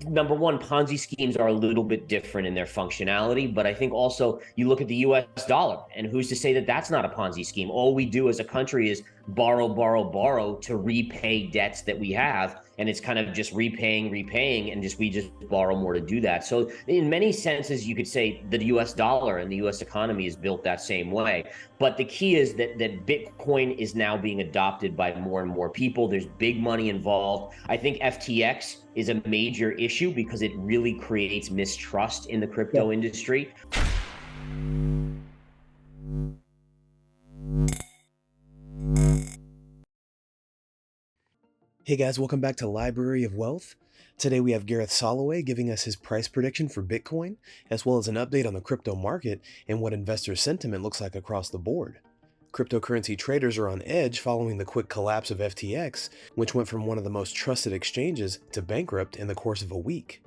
number one, Ponzi schemes are a little bit different in their functionality, but I think also you look at the US dollar, and who's to say that that's not a Ponzi scheme? All we do as a country is borrow, borrow, borrow to repay debts that we have. And it's kind of just repaying, and we just borrow more to do that. So in many senses, you could say the US dollar and the US economy is built that same way. But the key is that Bitcoin is now being adopted by more and more people. There's big money involved. I think FTX is a major issue because it really creates mistrust in the crypto industry. Hey guys, welcome back to Library of Wealth. Today we have Gareth Soloway giving us his price prediction for Bitcoin, as well as an update on the crypto market and what investor sentiment looks like across the board. Cryptocurrency traders are on edge following the quick collapse of FTX, which went from one of the most trusted exchanges to bankrupt in the course of a week.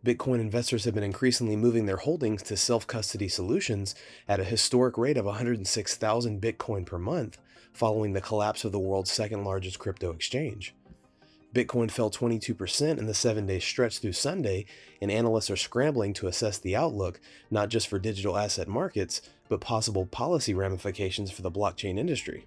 Bitcoin investors have been increasingly moving their holdings to self-custody solutions at a historic rate of 106,000 Bitcoin per month, following the collapse of the world's second largest crypto exchange. Bitcoin fell 22% in the 7-day stretch through Sunday, and analysts are scrambling to assess the outlook, not just for digital asset markets, but possible policy ramifications for the blockchain industry.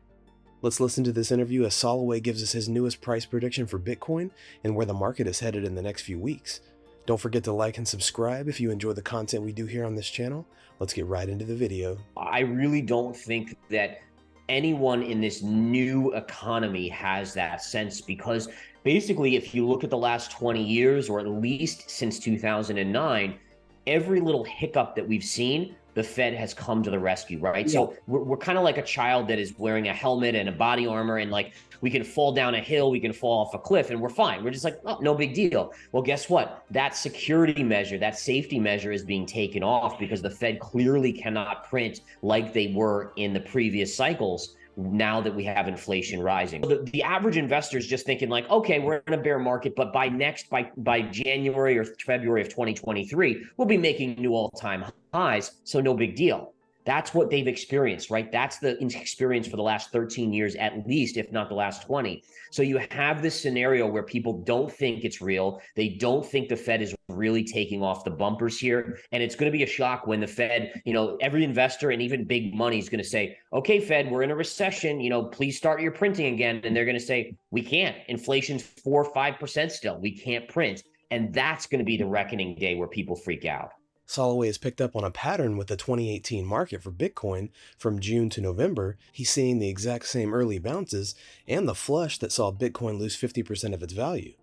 Let's listen to this interview as Soloway gives us his newest price prediction for Bitcoin and where the market is headed in the next few weeks. Don't forget to like and subscribe if you enjoy the content we do here on this channel. Let's get right into the video. I really don't think that anyone in this new economy has that sense, because basically, if you look at the last 20 years, or at least since 2009, every little hiccup that we've seen, the Fed has come to the rescue, right? Yeah. So we're kind of like a child that is wearing a helmet and a body armor, and like we can fall down a hill, we can fall off a cliff, and we're fine. We're just like, oh, no big deal. Well, guess what? That security measure, that safety measure is being taken off because the Fed clearly cannot print like they were in the previous cycles, now that we have inflation rising. The average investor is just thinking like, okay, we're in a bear market, but by January or February of 2023, we'll be making new all-time highs, so no big deal. That's what they've experienced, right? That's the experience for the last 13 years at least, if not the last 20. So you have this scenario where people don't think it's real. They don't think the Fed is really taking off the bumpers here. And it's going to be a shock when the Fed, every investor and even big money is going to say, okay, Fed, we're in a recession, please start your printing again. And they're going to say, we can't. Inflation's 4 or 5% still. We can't print. And that's going to be the reckoning day where people freak out. Soloway has picked up on a pattern with the 2018 market for Bitcoin from June to November. He's seeing the exact same early bounces and the flush that saw Bitcoin lose 50% of its value.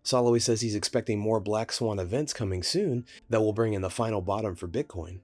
Soloway says he's expecting more black swan events coming soon that will bring in the final bottom for Bitcoin.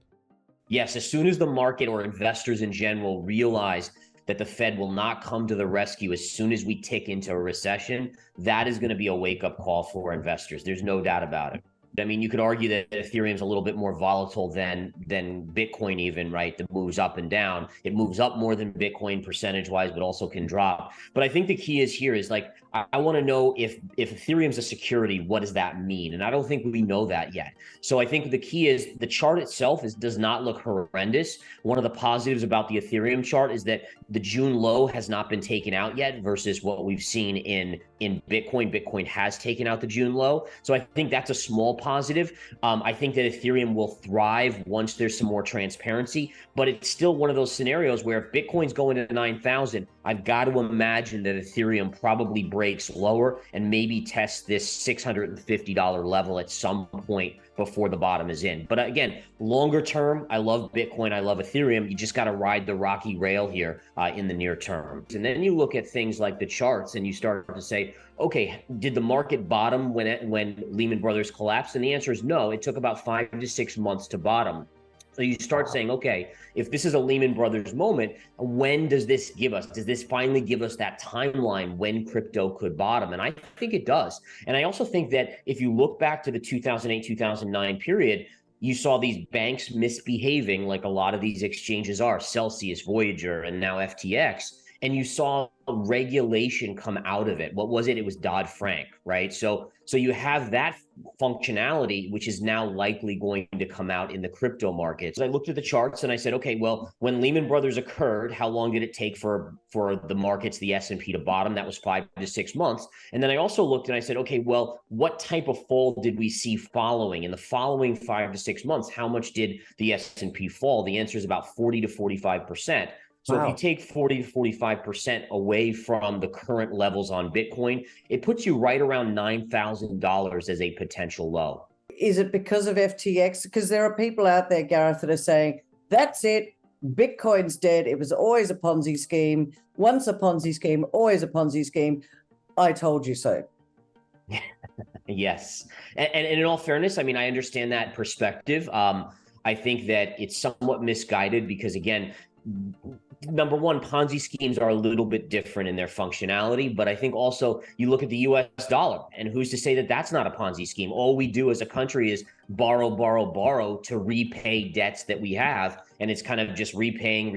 Yes, as soon as the market or investors in general realize that the Fed will not come to the rescue as soon as we tick into a recession, that is going to be a wake-up call for investors. There's no doubt about it. I mean, you could argue that Ethereum is a little bit more volatile than Bitcoin even, right? That moves up and down. It moves up more than Bitcoin percentage-wise, but also can drop. But I think the key is here is like, I want to know if Ethereum's a security, what does that mean? And I don't think we know that yet. So I think the key is the chart itself does not look horrendous. One of the positives about the Ethereum chart is that the June low has not been taken out yet versus what we've seen in Bitcoin. Bitcoin has taken out the June low. So I think that's a small positive. I think that Ethereum will thrive once there's some more transparency, but it's still one of those scenarios where if Bitcoin's going to 9,000, I've got to imagine that Ethereum probably breaks lower and maybe tests this $650 level at some point before the bottom is in. But again, longer term, I love Bitcoin, I love Ethereum. You just got to ride the rocky rail here in the near term. And then you look at things like the charts and you start to say, okay, did the market bottom when Lehman Brothers collapsed? And the answer is no. It took about 5 to 6 months to bottom. So you start saying, okay, if this is a Lehman Brothers moment, when does this give us? Does this finally give us that timeline when crypto could bottom? And I think it does. And I also think that if you look back to the 2008, 2009 period, you saw these banks misbehaving like a lot of these exchanges are, Celsius, Voyager, and now FTX. and you saw regulation come out of it. What was it? It was Dodd-Frank, right? So you have that functionality, which is now likely going to come out in the crypto markets. I looked at the charts and I said, okay, well, when Lehman Brothers occurred, how long did it take for the markets, the S&P to bottom? That was 5 to 6 months. And then I also looked and I said, okay, well, what type of fall did we see following? In the following 5 to 6 months, how much did the S&P fall? The answer is about 40 to 45%. So wow. If you take 40 to 45% away from the current levels on Bitcoin, it puts you right around $9,000 as a potential low. Is it because of FTX? Because there are people out there, Gareth, that are saying, that's it, Bitcoin's dead. It was always a Ponzi scheme. Once a Ponzi scheme, always a Ponzi scheme. I told you so. Yes. And in all fairness, I mean, I understand that perspective. I think that it's somewhat misguided because, again, number one, Ponzi schemes are a little bit different in their functionality, but I think also you look at the US dollar, and who's to say that that's not a Ponzi scheme? All we do as a country is borrow to repay debts that we have, and it's kind of just repaying,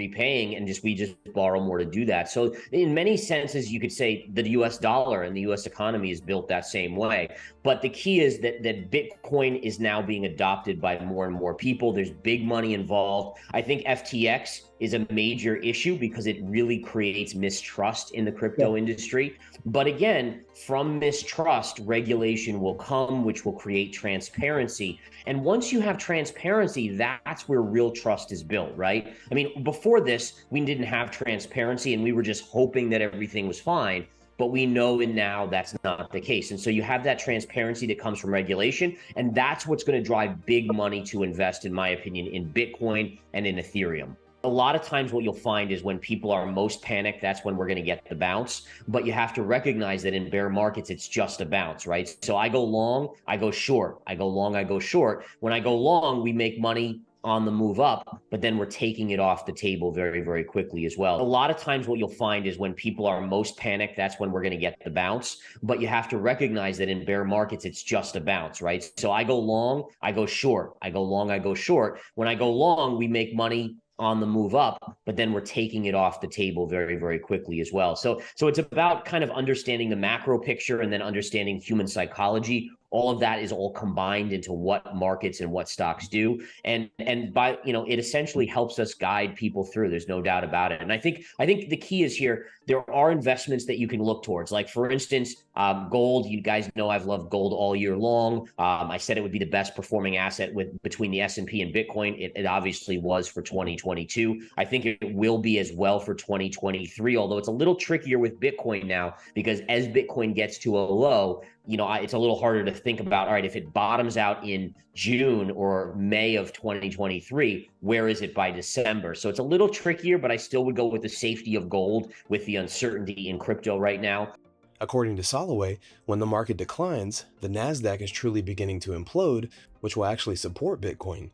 and we just borrow more to do that. So in many senses, you could say that the US dollar and the US economy is built that same way. But the key is that Bitcoin is now being adopted by more and more people. There's big money involved. I think FTX is a major issue because it really creates mistrust in the crypto industry. But again, from mistrust, regulation will come, which will create transparency. And once you have transparency, that's where real trust is built, right? I mean, before this, we didn't have transparency and we were just hoping that everything was fine. But we know now that's not the case. And so you have that transparency that comes from regulation. And that's what's going to drive big money to invest, in my opinion, in Bitcoin and in Ethereum. A lot of times what you'll find is when people are most panicked, that's when we're going to get the bounce. But you have to recognize that in bear markets, it's just a bounce, right? So I go long, I go short. I go long, I go short. When I go long, we make money on the move up, but then we're taking it off the table very, very quickly as well. A lot of times what you'll find is when people are most panicked, that's when we're going to get the bounce. But you have to recognize that in bear markets, it's just a bounce, right? So I go long, I go short. I go long, I go short. When I go long, we make money on the move up, but then we're taking it off the table very, very quickly as well. So it's about kind of understanding the macro picture and then understanding human psychology. All of that is all combined into what markets and what stocks do. And by, it essentially helps us guide people through. There's no doubt about it. And I think the key is here, there are investments that you can look towards. Like, for instance, gold. You guys know I've loved gold all year long. I said it would be the best performing asset between the S&P and Bitcoin. It obviously was for 2022. I think it will be as well for 2023, although it's a little trickier with Bitcoin now because as Bitcoin gets to a low, it's a little harder to think about, all right, if it bottoms out in June or May of 2023, where is it by December? So it's a little trickier, but I still would go with the safety of gold with the uncertainty in crypto right now. According to Soloway, when the market declines, the NASDAQ is truly beginning to implode, which will actually support Bitcoin.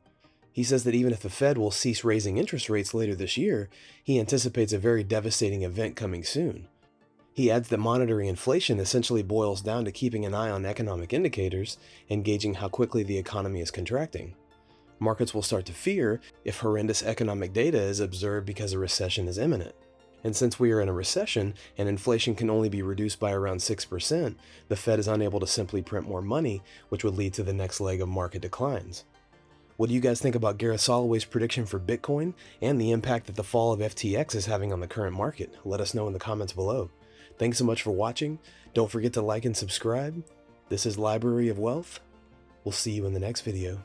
He says that even if the Fed will cease raising interest rates later this year, he anticipates a very devastating event coming soon. He adds that monitoring inflation essentially boils down to keeping an eye on economic indicators and gauging how quickly the economy is contracting. Markets will start to fear if horrendous economic data is observed because a recession is imminent. And since we are in a recession and inflation can only be reduced by around 6%, the Fed is unable to simply print more money, which would lead to the next leg of market declines. What do you guys think about Gareth Soloway's prediction for Bitcoin and the impact that the fall of FTX is having on the current market? Let us know in the comments below. Thanks so much for watching. Don't forget to like and subscribe. This is Library of Wealth. We'll see you in the next video.